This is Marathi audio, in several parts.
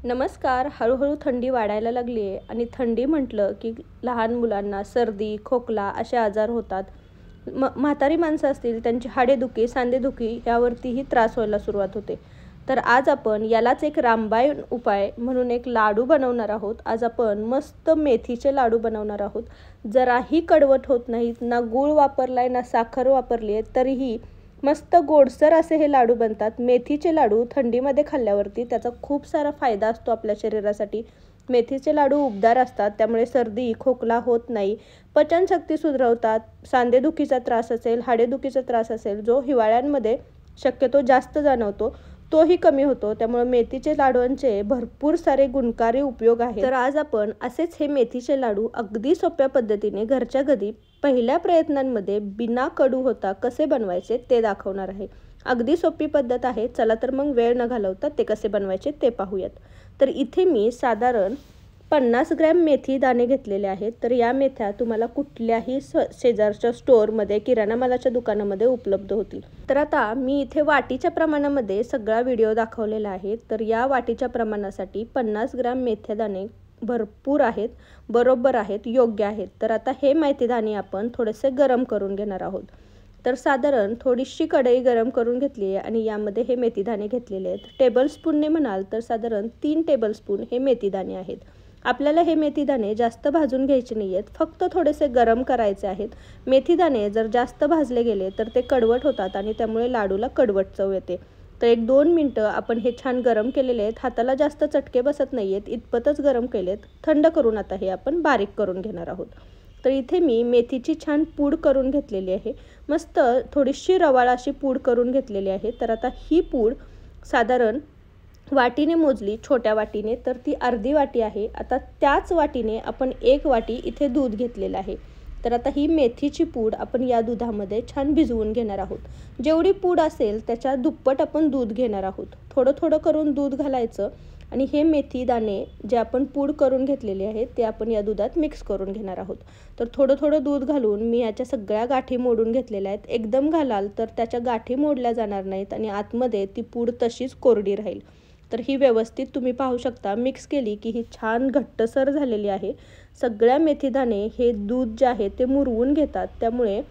नमस्कार. हळूहळू थंडी वाढायला लागली आहे आणि थंडी म्हटलं की लहान मुलांना सर्दी, खोकला असे आजार होतात. म्हातारी माणसं असतील त्यांची हाडेदुखी, सांधेदुखी यावरतीही त्रास व्हायला सुरुवात होते. तर आज आपण यालाच एक रामबाण उपाय म्हणून एक लाडू बनवणार आहोत. आज आपण मस्त मेथीचे लाडू बनवणार आहोत. जराही कडवट होत नाहीत, ना गूळ वापरलाय ना साखर वापरली आहे, तरीही मस्त गोडसर असे हे लाडू बनतात. मेथीचे लाडू थंडीमध्ये खाल्ल्यावरती त्याचा खूप सारा फायदा असतो आपल्या शरीरासाठी. मेथीचे लाडू उबदार असतात, त्यामुळे सर्दी खोकला होत नाही. पचनशक्ती सुधारवतात. सांधेदुखीचा त्रास असेल, हाडेदुखीचा त्रास असेल, जो हिवाळ्यांमध्ये शक्यतो जास्त जाणवतो, तोही कमी होतो. त्यामुळे मेथीचे लाडूंचे भरपूर सारे गुणकारी उपयोग आहेत. तर आज आपण असेच हे मेथीचे लाडू अगदी सोप्या पद्धतीने घरच्या घरी पहिल्या प्रयत्नांमध्ये बिना कडू होता कसे बनवायचे ते दाखवणार आहे. अगदी सोपी पद्धत आहे. चला तर मग वेळ न घालवता ते कसे बनवायचे ते पाहूयात. तर इथे मी साधारण 50 ग्रॅम मेथी दाणे घेतलेले आहेत. तर या मेथ्या तुम्हाला कुठल्याही शेजारच्या स्टोअरमध्ये, किराणा मालाच्या दुकानामध्ये उपलब्ध होतील. तर आता मी इथे वाटीच्या प्रमाणामध्ये सगळा व्हिडिओ दाखवलेला आहे. तर या वाटीच्या प्रमाणासाठी 50 ग्रॅम मेथ्या दाणे भरपूर आहेत, बरोबर आहेत, योग्य आहेत. तर आता हे मेथी दाणे आपण थोडेसे गरम करून घेणार आहोत. तर साधारण थोडीशी कढई गरम करून घेतली आहे आणि यामध्ये हे मेथी दाणे घेतलेले आहेत. टेबलस्पूनने म्हणाल तर साधारण 3 टेबलस्पून हे मेथी दाणे आहेत. आपल्याला हे मेथी दाणे जास्त भाजून घ्यायचे नाही आहेत, फक्त थोडेसे गरम करायचे आहेत. मेथी दाणे जर जास्त भाजले गेले तर ते कडवट होतात आणि त्यामुळे लाडूला कडवट चव येते. तर 1-2 मिनटं आपण हे छान गरम केलेले आहेत. हाताला जास्त चटके बसत नाही आहेत, इतपतच गरम केलेत. थंड करून आता हे आपण बारीक करून घेणार आहोत. तर इथे मी मेथीची छान पूड करून घेतलेली आहे. मस्त थोडीशी रवाळ अशी पूड करून घेतलेली आहे. तर आता ही पूड साधारण वाटीने मोजली, छोट्या वाटीने, तर ती अर्धी वाटी आहे. आता त्याच वाटीने आपण 1 वाटी इथे दूध घेतलेलं आहे. तर आता ही मेथीची पूड आपण या दुधामध्ये छान भिजवून घेणार आहोत. जेवढी पूड असेल त्याच्या दुप्पट आपण दूध घेणार आहोत. थोडं थोडं करून दूध घालायचं आणि हे मेथी दाणे जे आपण पूड करून घेतलेले आहेत ते आपण या दुधात मिक्स करून घेणार आहोत. तर थोडं थोडं दूध घालून मी याच्या सगळ्या गाठी मोडून घेतलेल्या आहेत. एकदम घालाल तर त्याच्या गाठी मोडल्या जाणार नाहीत आणि आतमध्ये ती पूड तशीच कोरडी राहील. तर ही व्यवस्थित तुम्ही पाहू शकता मिक्स केली की ही छान घट्टसर झालेली आहे. सगळ्या मेथी दाणे हे दूध जे आहे ते मुरवून घेतात, त्यामुळे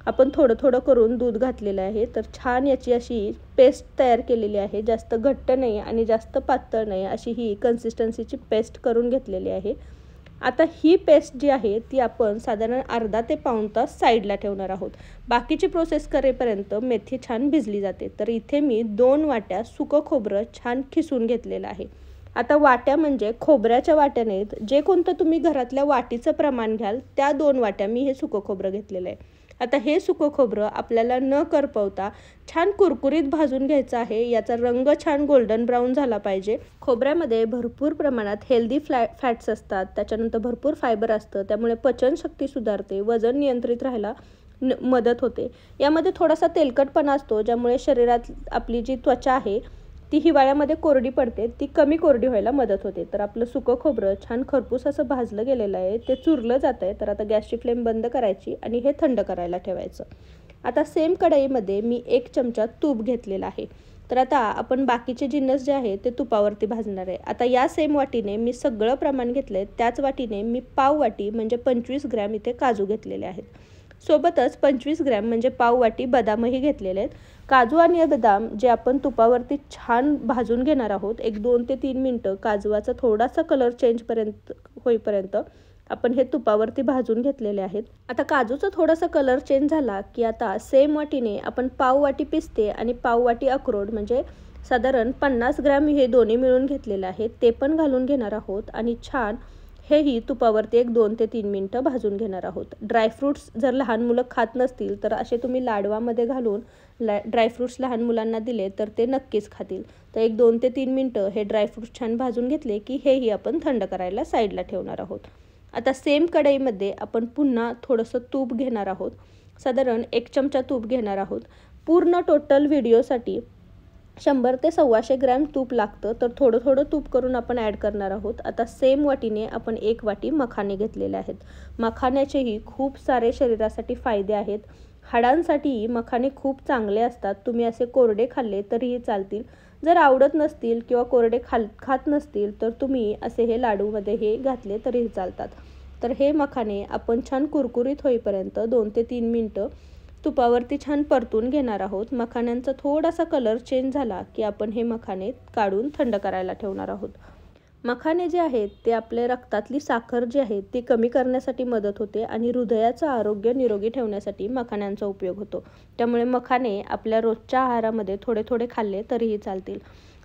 आपण थोडं थोडं करून दूध घातलेलं आहे. तर छान याची अशी पेस्ट तयार केलेली आहे. जास्त घट्ट नाही आणि जास्त पातळ नाही, अशी ही कन्सिस्टन्सीची पेस्ट करून घेतलेली आहे. आता ही पेस्ट जी आहे ती आपण साधारण अर्धा ते पाऊण तास साईडला ठेवणार आहोत. बाकीची प्रोसेस करेपर्यंत मेथी छान भिजली जाते. तर इथे मी 2 वाट्या सुकं खोबरं छान खिसून घेतलेलं आहे. आता वाट्या म्हणजे खोबऱ्याच्या वाट्या नाहीत, जे कोणतं तुम्ही घरातल्या वाटीचं प्रमाण घ्याल त्या 2 वाट्या मी हे सुकं खोबरं घेतलेलं आहे. आता हे सुकं खोबरं आपल्याला न करपवता छान कुरकुरीत भाजून घ्यायचं आहे. याचा रंग छान गोल्डन ब्राऊन झाला पाहिजे. खोबऱ्यामध्ये भरपूर प्रमाणात हेल्दी फॅट्स असतात, त्याच्यानंतर भरपूर फायबर असतं, त्यामुळे पचनशक्ती सुधारते, वजन नियंत्रित राहायला मदत होते. यामध्ये थोडासा तेलकटपणा असतो, ज्यामुळे शरीरात आपली जी त्वचा आहे ती हिवाळ्यामध्ये कोरडी पडते, ती कमी कोरडी व्हायला मदत होते. तर आपलं सुकं खोबरं छान खरपूस असं भाजलं गेलेलं आहे, ते चुरलं जात आहे. तर आता गॅसची फ्लेम बंद करायची आणि हे थंड करायला ठेवायचं. आता सेम कढईमध्ये मी 1 चमचा तूप घेतलेला आहे. तर आता आपण बाकीचे जिन्नस जे आहे ते तुपावरती भाजणार आहे. आता या सेम वाटीने मी सगळं प्रमाण घेतलं आहे, त्याच वाटीने मी पाव वाटी म्हणजे 25 ग्रॅम इथे काजू घेतलेले आहेत. सोबतच 25 ग्रॅम म्हणजे पाव वाटी बदामही घेतलेले आहेत. काजू आणि बदाम जे आपण तुपावरती छान भाजून घेणार आहोत. 2 ते 3 मिनटं काजूचा थोडासा कलर होईपर्यंत आपण हे तुपावरती भाजून घेतलेले आहेत. आता काजूचा थोडासा कलर चेंज झाला की आता सेम वाटीने आपण पाव वाटी पिस्ते आणि पाव वाटी अक्रोड म्हणजे साधारण 50 ग्रॅम हे दोन्ही मिळून घेतलेले आहेत, ते पण घालून घेणार आहोत आणि छान हेही तुपावरती 2 ते 3 मिनटं भाजून घेणार आहोत. ड्रायफ्रूट्स जर लहान मुलं खात नसतील तर असे तुम्ही लाडवामध्ये घालून ड्रायफ्रूट्स लहान मुलांना दिले तर ते नक्कीच खातील. तर 2 ते 3 मिनटं हे ड्रायफ्रूट्स छान भाजून घेतले की हेही आपण थंड करायला साईडला ठेवणार आहोत. आता सेम कढईमध्ये आपण पुन्हा थोडंसं तूप घेणार आहोत. साधारण 1 चमचा तूप घेणार आहोत. पूर्ण टोटल व्हिडिओसाठी 100 ते 125 ग्रॅम तूप लागतं, तर थोडं थोडं तूप करून आपण ॲड करणार आहोत. आता सेम वाटीने आपण 1 वाटी मखाने घेतलेले आहेत. मखाण्याचेही खूप सारे शरीरासाठी फायदे आहेत. हाडांसाठी मखाने खूप चांगले असतात. तुम्ही असे कोरडे खाल्ले तरीही चालतील. जर आवडत नसतील किंवा कोरडे खात नसतील तर तुम्ही असे हे लाडूमध्ये हे घातले तरीही चालतात. तर हे मखाने आपण छान कुरकुरीत होईपर्यंत 2 ते 3 मिनटं तुपावरती छान परतून घेणार आहोत. मखाण्यांचा थोडासा कलर चेंज झाला की आपण हे मखाने काढून थंड करायला ठेवणार आहोत. मखाने जे आहेत ते आपल्या रक्तातली साखर जी आहे ती कमी करण्यासाठी मदत होते आणि हृदयाचं आरोग्य निरोगी ठेवण्यासाठी मखाण्यांचा उपयोग होतो. त्यामुळे मखाने आपल्या रोजच्या आहारामध्ये थोडे थोडे खाल्ले तरीही चालतील.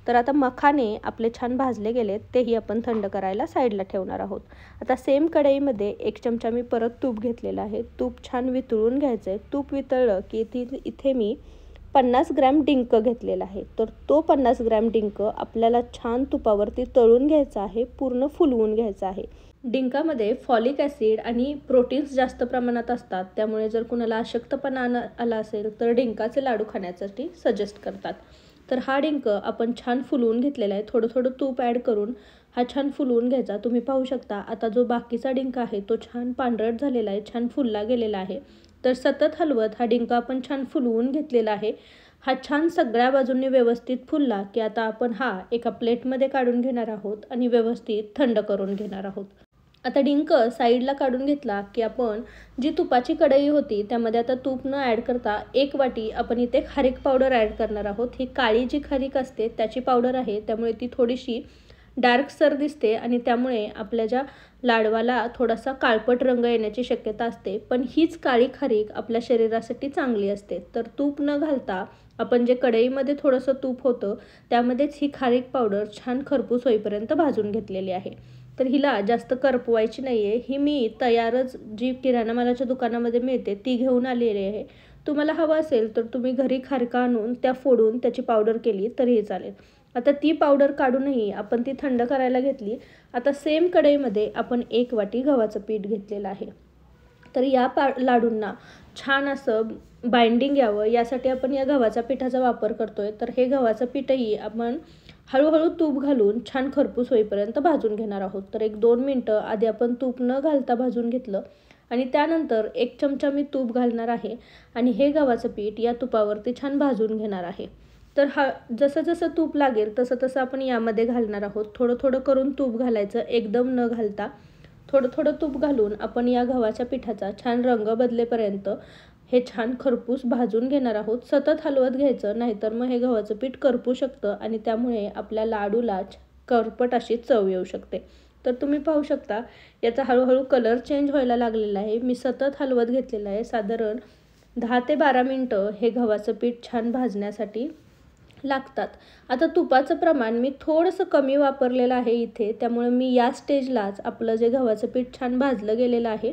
तर आता मखाने आपले छान भाजले गेलेत, तेही आपण थंड करायला साईडला ठेवणार आहोत. आता सेम कढईमध्ये 1 चमचा मी परत तूप घेतलेलं आहे. तूप छान वितळून घ्यायचं आहे. तूप वितळलं की इथे मी 50 ग्रॅम डिंक घेतलेला आहे. तर तो 50 ग्रॅम डिंक आपल्याला छान तुपावरती तळून घ्यायचा आहे, पूर्ण फुलवून घ्यायचा आहे. डिंकामध्ये फॉलिक ॲसिड आणि प्रोटीन्स जास्त प्रमाणात असतात. त्यामुळे जर कुणाला अशक्तपणा आला असेल तर डिंकाचे लाडू खाण्यासाठी सजेस्ट करतात. तर हा डिंक आपण छान फुलवून घेतलेला आहे. थोडं थोडं तूप ॲड करून हा छान फुलवून घ्यायचा. तुम्ही पाहू शकता आता जो बाकीचा डिंक आहे तो छान पांढरट झालेला आहे, छान फुलला गेलेला आहे. तर सतत हलवत हा डिंक आपण छान फुलवून घेतलेला आहे. हा छान सगळ्या बाजूंनी व्यवस्थित फुलला की आता आपण हा एका प्लेटमध्ये काढून घेणार आहोत आणि व्यवस्थित थंड करून घेणार आहोत. आता डिंक साईडला काढून घेतला की आपण जी तुपाची कढई होती त्यामध्ये आता तूप न ॲड करता 1 वाटी आपण इथे खारीक पावडर ॲड करणार आहोत. ही काळी जी खारीक असते त्याची पावडर आहे, त्यामुळे ती थोडीशी डार्कसर दिसते आणि त्यामुळे आपल्या ज्या लाडवाला थोडासा काळपट रंग येण्याची शक्यता असते. पण हीच काळी खारीक आपल्या शरीरासाठी चांगली असते. तर तूप न घालता आपण जे कढईमध्ये थोडंसं तूप होतं त्यामध्येच ही खारीक पावडर छान खरपूस होईपर्यंत भाजून घेतलेली आहे. तर हिला जास्त करपवायची नाही आहे. ही मी तयारच जी किराणा मालाच्या दुकानामध्ये मिळते ती घेऊन आलेली आहे. तुम्हाला हवं असेल तर तुम्ही घरी खारका आणून त्या फोडून त्याची पावडर केली तरीही चालेल. आता ती पावडर काढूनही आपण ती थंड करायला घेतली. आता सेम कढईमध्ये आपण 1 वाटी गव्हाचं पीठ घेतलेलं आहे. तर या लाडूंना छान असं बाइंडिंग यावं यासाठी आपण या गव्हाच्या पिठाचा वापर करतोय. तर हे गव्हाचं पीठही आपण हळूहळू तूप घालून छान खरपूस होईपर्यंत भाजून घेणार आहोत. तर 1-2 मिनटं आधी आपण तूप न घालता भाजून घेतलं आणि त्यानंतर 1 चमचा मी तूप घालणार आहे आणि हे गव्हाचं पीठ या तुपावरती छान भाजून घेणार आहे. तर जसं जसं तूप लागेल तसं तसं आपण यामध्ये घालणार आहोत. थोडं थोडं करून तूप घालायचं, एकदम न घालता थोडं थोडं तूप घालून आपण या गव्हाच्या पिठाचा छान रंग बदलेपर्यंत हे छान खरपूस भाजून घेणार आहोत. सतत हलवत घ्यायचं, नाहीतर मग हे गव्हाचं पीठ करपू शकतं आणि त्यामुळे आपल्या लाडूला करपट अशी चव येऊ शकते. तर तुम्ही पाहू शकता याचा हळूहळू कलर चेंज व्हायला लागलेला आहे. मी सतत हलवत घेतलेलं आहे. साधारण 10 ते 12 मिनटं हे गव्हाचं पीठ छान भाजण्यासाठी लागतात. आता तुपाचं प्रमाण मी थोडंसं कमी वापरलेलं आहे इथे, त्यामुळे मी या स्टेजलाच आपलं जे गव्हाचं पीठ छान भाजलं गेलेलं आहे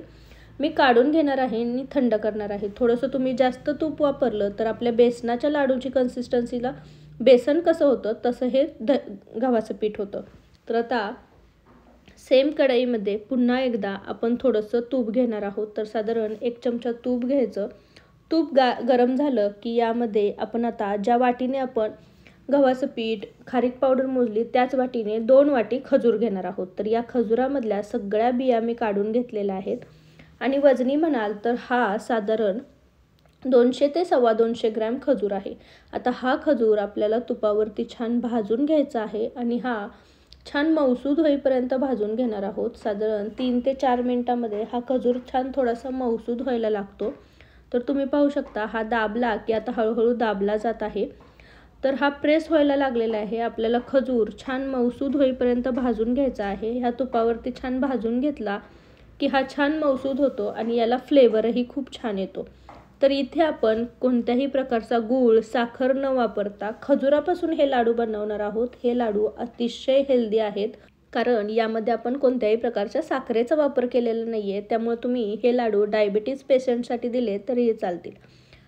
मी काढून घेणार आहे आणि थंड करणार आहे. थोडंसं तुम्ही जास्त तूप वापरलं तर आपल्या बेसनाच्या लाडूची कन्सिस्टन्सीला बेसन कसं होतं तसं हे गव्हाचं पीठ होतं. तर आता सेम कढईमध्ये पुन्हा एकदा आपण थोडंसं तूप घेणार आहोत. तर साधारण 1 चमचा तूप घ्यायचं. तूप गरम झालं की यामध्ये आपण आता ज्या वाटीने आपण गव्हाचं पीठ, खारीक पावडर मोजली त्याच वाटीने 2 वाटी खजूर घेणार आहोत. तर या खजुरामधल्या सगळ्या बिया मी काढून घेतलेल्या आहेत आणि वजनी म्हणाल तर हा साधारण 200 ते 250 ग्रॅम खजूर आहे. आता हा खजूर आपल्याला तुपावरती छान भाजून घ्यायचा आहे आणि हा छान मऊसूद होईपर्यंत भाजून घेणार आहोत. साधारण 3 ते 4 मिनटामध्ये हा खजूर छान थोडासा मऊसूद व्हायला लागतो. तर तुम्ही पाहू शकता हा दाबला की आता हळूहळू दाबला जात आहे. तर हा प्रेस व्हायला लागलेला आहे. आपल्याला खजूर छान मऊसूद होईपर्यंत भाजून घ्यायचा आहे. ह्या तुपावरती छान भाजून घेतला की हा छान मऊसूद होतो आणि याला फ्लेवरही खूप छान येतो. तर इथे आपण कोणत्याही प्रकारचा गूळ, साखर न वापरता खजुरापासून हे लाडू बनवणार आहोत. हे लाडू अतिशय हेल्दी आहेत कारण यामध्ये आपण कोणत्याही प्रकारच्या साखरेचा वापर केलेला नाही आहे. त्यामुळे तुम्ही हे लाडू डायबिटीज पेशंटसाठी दिले तरीही चालतील.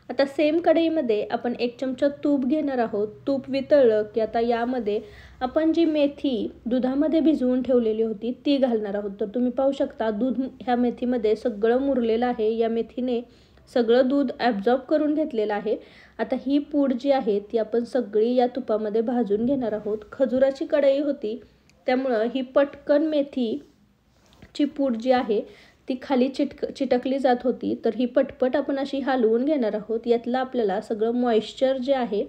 आता सेम कढईमध्ये आपण 1 चमचा तूप घेणार आहोत. तूप वितळलं की आता यामध्ये आपण जी मेथी दुधामध्ये भिजवून ठेवलेली होती ती घालणार आहोत. तर तुम्ही पाहू शकता दूध ह्या मेथीमध्ये सगळं मुरलेलं आहे. या मेथीने सगळं दूध ॲब्झॉर्ब करून घेतलेलं आहे. आता ही पूड जी आहे ती आपण सगळी या तुपामध्ये भाजून घेणार आहोत. खजुराची कढई होती त्यामुळं ही पटकन मेथीची पूड जी आहे ती खाली चिटकली जात होती. तर ही पटपट आपण अशी हलवून घेणार आहोत. यातलं आपल्याला सगळं मॉइश्चर जे आहे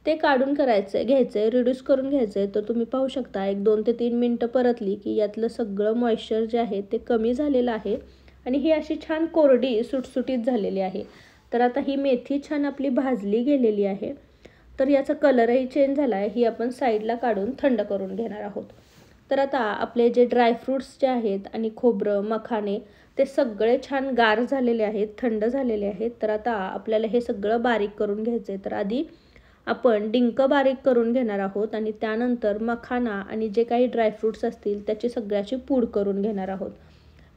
ते काढून घ्यायचं आहे, रिड्यूस करून घ्यायचं आहे. तर तुम्ही पाहू शकता एक 2 ते 3 मिनटं परतली की यातलं सगळं मॉइश्चर जे आहे ते कमी झालेलं आहे आणि ही अशी छान कोरडी सुटसुटीत झालेली आहे. तर आता ही मेथी छान आपली भाजली गेलेली आहे. तर याचा कलरही चेंज झाला आहे. ही आपण साईडला काढून थंड करून घेणार आहोत. तर आता आपले जे ड्रायफ्रूट्स जे आहेत आणि खोबरं, मखाणे ते सगळे छान गार झालेले आहेत, थंड झालेले आहेत. तर आता आपल्याला हे सगळं बारीक करून घ्यायचं आहे. तर आधी आपण डिंक बारीक करून घेणार आहोत आणि त्यानंतर मखाना आणि जे काही ड्रायफ्रूट्स असतील त्याची सगळ्याची पूड करून घेणार आहोत.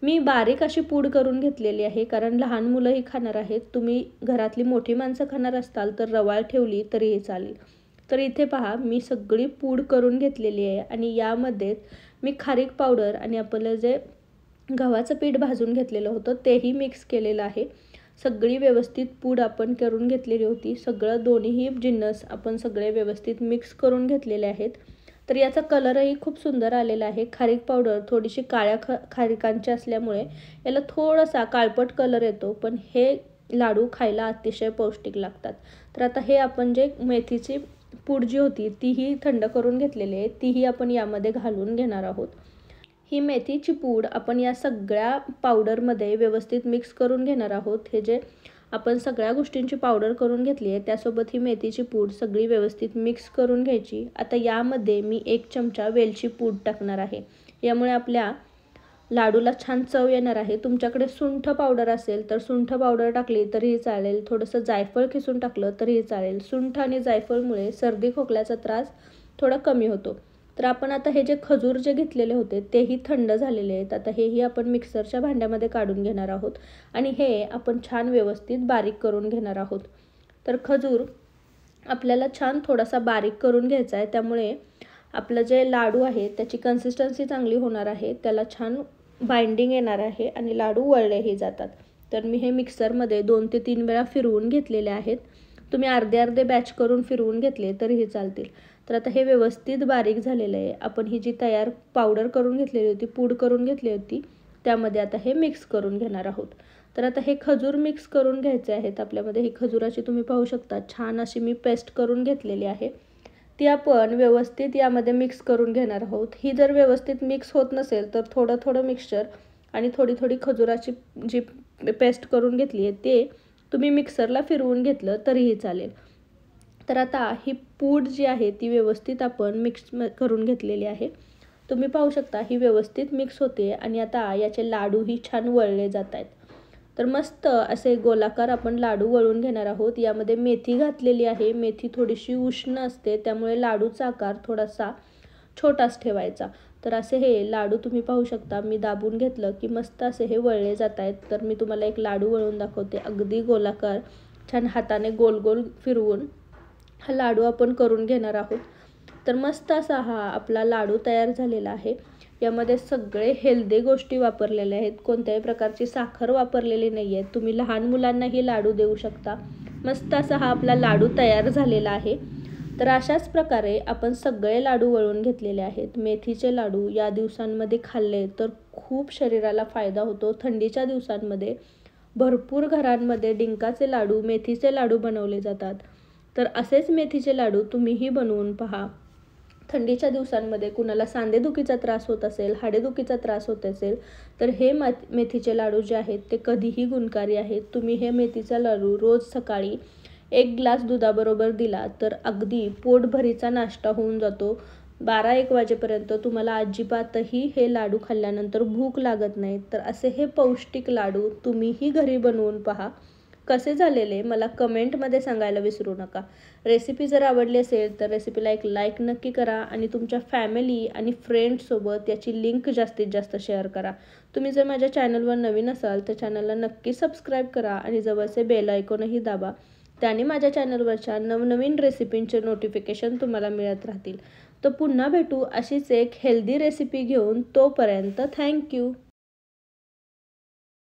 मी बारीक अशी पूड करून घेतलेली आहे कारण लहान मुलंही खाणार आहेत. तुम्ही घरातली मोठी माणसं खाणार असाल तर रवाळ ठेवली तरीही चालेल. तर इथे पहा मी सगळी पूड करून घेतलेली आहे आणि यामध्ये मी खारीक पावडर आणि आपलं जे गव्हाचं पीठ भाजून घेतलेलं होतं तेही मिक्स केलेलं आहे. सगळी व्यवस्थित पूड आपण करून घेतलेली होती. सगळं दोन्हीही जिन्नस आपण सगळे व्यवस्थित मिक्स करून घेतलेले आहेत. तर याचा कलरही खूप सुंदर आलेला आहे. खारीक पावडर थोडीशी काळ्या खारीकांची असल्यामुळे याला थोडासा काळपट कलर येतो, पण हे लाडू खायला अतिशय पौष्टिक लागतात. तर आता हे आपण जे मेथीची पूड जी होती तीही थंड करून घेतलेली आहे, तीही आपण यामध्ये घालून घेणार आहोत. ही मेथीची पूड आपण या सगळ्या पावडरमध्ये व्यवस्थित मिक्स करून घेणार आहोत. हे जे आपण सगळ्या गोष्टींची पावडर करून घेतली आहे त्यासोबत ही मेथीची पूड सगळी व्यवस्थित मिक्स करून घ्यायची. आता यामध्ये मी 1 चमचा वेलची पूड टाकणार आहे. यामुळे आपल्या लाडूला छान चव येणार आहे. तुमच्याकडे सुंठ पावडर असेल तर सुंठ पावडर टाकली तरीही चालेल. थोडंसं जायफळ खिसून टाकलं तरीही चालेल. सुंठ आणि जायफळमुळे सर्दी खोकल्याचा त्रास थोडा कमी होतो. तर आपण आता हे जे खजूर जे घेतलेले होते तेही थंड झालेले आहेत. आता हेही आपण मिक्सरच्या भांड्यामध्ये काढून घेणार आहोत आणि हे आपण छान व्यवस्थित बारीक करून घेणार आहोत. तर खजूर आपल्याला छान थोडासा बारीक करून घ्यायचा आहे. त्यामुळे आपलं जे लाडू आहे त्याची कन्सिस्टन्सी चांगली होणार आहे. त्याला छान बाइंडिंग येणार आहे आणि लाडू वळलेही जातात. तर मी हे मिक्सरमध्ये 2 ते 3 वेळा फिरवून घेतलेले आहेत. तुम्ही अर्धे बॅच करून फिरवून घेतले तरीही चालतील. तर आता हे व्यवस्थित बारीक झालेलं आहे. आपण ही जी तयार पावडर करून घेतलेली होती, पूड करून घेतली होती, त्यामध्ये आता हे मिक्स करून घेणार आहोत. तर आता हे खजूर मिक्स करून घ्यायचे आहेत आपल्यामध्ये. ही खजुराची तुम्ही पाहू शकता छान अशी मी पेस्ट करून घेतलेली आहे. ती आपण व्यवस्थित यामध्ये मिक्स करून घेणार आहोत. ही जर व्यवस्थित मिक्स होत नसेल तर थोडं मिक्सचर आणि थोडी खजुराची जी पेस्ट करून घेतली आहे ते तुम्ही मिक्सरला फिरवून घेतलं तरीही चालेल. तर आता ही पूड जी आहे ती व्यवस्थित आपण मिक्स करून घेतलेली आहे. तुम्ही पाहू शकता ही व्यवस्थित मिक्स होते आणि आता याचे लाडूही छान वळले जात आहेत. तर मस्त असे गोलाकार आपण लाडू वळून घेणार आहोत. यामध्ये मेथी घातलेली आहे. मेथी थोडीशी उष्ण असते त्यामुळे लाडूचा आकार थोडासा छोटाच ठेवायचा. तर असे हे लाडू तुम्ही पाहू शकता. मी दाबून घेतलं की मस्त असे हे वळले जात आहेत. तर मी तुम्हाला एक लाडू वळून दाखवते. अगदी गोलाकार छान हाताने गोल गोल फिरवून हा लाडू आपण करून घेणार आहोत. तर मस्त असा हा आपला लाडू तयार झालेला आहे. यामध्ये सगळे हेल्दी गोष्टी वापरलेल्या आहेत. कोणत्याही प्रकारची साखर वापरलेली नाही आहे. तुम्ही लहान मुलांनाही लाडू देऊ शकता. मस्त असा हा आपला लाडू तयार झालेला आहे. तर अशाच प्रकारे आपण सगळे लाडू वळून घेतलेले आहेत. मेथीचे लाडू या दिवसांमध्ये खाल्ले तर खूप शरीराला फायदा होतो. थंडीच्या दिवसांमध्ये भरपूर घरांमध्ये डिंकाचे लाडू, मेथीचे लाडू बनवले जातात. तर असेच मेथीचे लाडू तुम्हीही बनवून पहा. थंडीच्या दिवसांमध्ये कुणाला सांधेदुखीचा त्रास होत असेल, हाडेदुखीचा त्रास होत असेल तर हे मेथीचे लाडू जे आहेत ते कधीही गुणकारी आहेत. तुम्ही हे मेथीचा लाडू रोज सकाळी 1 ग्लास दुधाबरोबर दिला तर अगदी पोटभरीचा नाश्ता होऊन जातो. 12-1 वाजेपर्यंत तुम्हाला अजिबातही हे लाडू खाल्ल्यानंतर भूक लागत नाही. तर असे हे पौष्टिक लाडू तुम्हीही घरी बनवून पहा. कसे झालेले मला कमेंटमध्ये सांगायला विसरू नका. रेसिपी जर आवडली असेल तर रेसिपीला एक लाईक नक्की करा आणि तुमच्या फॅमिली आणि फ्रेंड्ससोबत याची लिंक जास्तीत जास्त शेअर करा. तुम्ही जर माझ्या चॅनलवर नवीन असाल तर चॅनलला नक्की सबस्क्राईब करा आणि जवळचे बेल आयकॉनही दाबा. त्याने माझ्या चॅनलवरच्या नवनवीन रेसिपींचे नोटिफिकेशन तुम्हाला मिळत राहतील. तर पुन्हा भेटू अशीच एक हेल्दी रेसिपी घेऊन. तोपर्यंत थँक्यू.